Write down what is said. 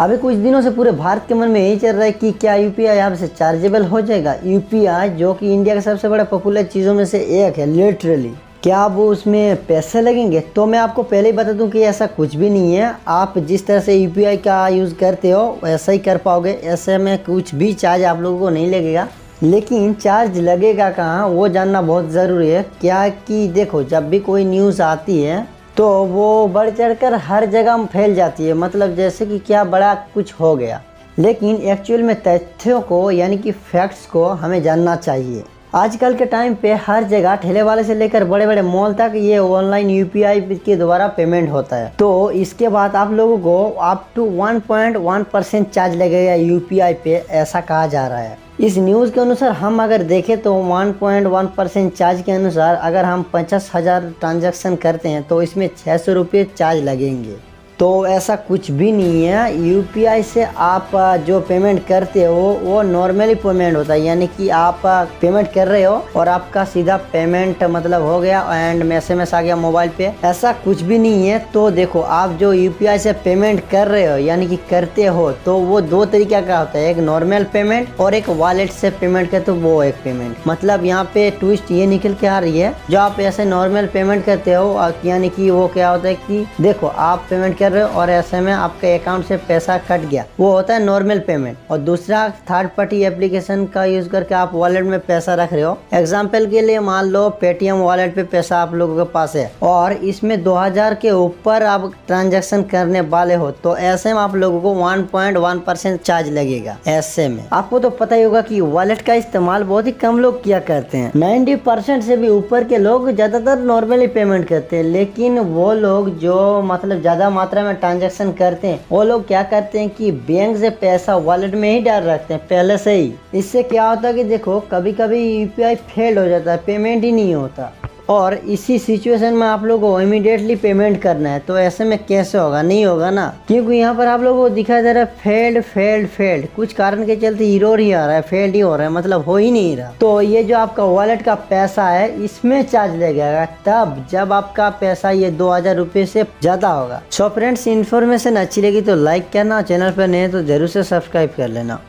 अभी कुछ दिनों से पूरे भारत के मन में यही चल रहा है कि क्या यूपीआई ऐप से चार्जेबल हो जाएगा। यूपीआई जो कि इंडिया के सबसे बड़ा पॉपुलर चीज़ों में से एक है लिटरली, क्या वो उसमें पैसे लगेंगे? तो मैं आपको पहले ही बता दूं कि ऐसा कुछ भी नहीं है। आप जिस तरह से यूपीआई का यूज़ करते हो वैसा ही कर पाओगे। ऐसे में कुछ भी चार्ज आप लोगों को नहीं लगेगा। लेकिन चार्ज लगेगा कहाँ वो जानना बहुत ज़रूरी है। क्या कि देखो, जब भी कोई न्यूज़ आती है तो वो बढ़ चढ़कर हर जगह फैल जाती है, मतलब जैसे कि क्या बड़ा कुछ हो गया। लेकिन एक्चुअल में तथ्यों को यानी कि फैक्ट्स को हमें जानना चाहिए। आजकल के टाइम पे हर जगह ठेले वाले से लेकर बड़े बड़े मॉल तक ये ऑनलाइन यूपीआई के द्वारा पेमेंट होता है। तो इसके बाद आप लोगों को अप टू 1.1% चार्ज लगेगा यूपीआई पे, ऐसा कहा जा रहा है। इस न्यूज़ के अनुसार हम अगर देखें तो 1.1% चार्ज के अनुसार अगर हम 50,000 ट्रांजैक्शन करते हैं तो इसमें 600 रुपये चार्ज लगेंगे। तो ऐसा कुछ भी नहीं है। यूपीआई से आप जो पेमेंट करते हो वो नॉर्मली पेमेंट होता है, यानी कि आप पेमेंट कर रहे हो और आपका सीधा पेमेंट मतलब हो गया एंड एसएमएस आ गया मोबाइल पे, ऐसा कुछ भी नहीं है। तो देखो, आप जो यूपीआई से पेमेंट कर रहे हो यानी कि करते हो तो वो दो तरीके का होता है, एक नॉर्मल पेमेंट और एक वॉलेट से पेमेंट करते हो वो एक पेमेंट। मतलब यहाँ पे ट्विस्ट ये निकल के आ रही है, जो आप ऐसे नॉर्मल पेमेंट करते हो यानी कि वो क्या होता है कि देखो, आप पेमेंट कर रहे हो और ऐसे में आपके अकाउंट से पैसा कट गया, वो होता है नॉर्मल पेमेंट। और दूसरा, थर्ड पार्टी एप्लीकेशन का यूज करके आप वॉलेट में पैसा रख रहे हो। एग्जांपल के लिए मान लो पेटीएम वॉलेट पे पैसा आप लोगों के पास है और इसमें 2000 के ऊपर आप ट्रांजैक्शन करने वाले हो, तो ऐसे में आप लोगों को 1.1% चार्ज लगेगा। ऐसे में आपको तो पता ही होगा कि वॉलेट का इस्तेमाल बहुत ही कम लोग किया करते हैं। 90% से भी ऊपर के लोग ज्यादातर नॉर्मली पेमेंट करते हैं। लेकिन वो लोग जो मतलब ज्यादा मात्रा में ट्रांजैक्शन करते हैं वो लोग क्या करते हैं कि बैंक से पैसा वॉलेट में ही डाल रखते हैं पहले से ही। इससे क्या होता है कि देखो, कभी कभी यूपीआई फेल हो जाता है, पेमेंट ही नहीं होता और इसी सिचुएशन में आप लोगों को इमीडिएटली पेमेंट करना है। तो ऐसे में कैसे होगा? नहीं होगा ना, क्योंकि यहाँ पर आप लोगों को दिखाई दे रहा है फेल्ड कुछ कारण के चलते एरर ही आ रहा है, फेल्ड ही हो रहा है, मतलब हो ही नहीं रहा। तो ये जो आपका वॉलेट का पैसा है इसमें चार्ज लगेगा तब जब आपका पैसा ये 2000 रुपये से ज्यादा होगा। सो फ्रेंड्स, इन्फॉर्मेशन अच्छी लगी तो लाइक करना, चैनल पर नए तो जरूर से सब्सक्राइब कर लेना।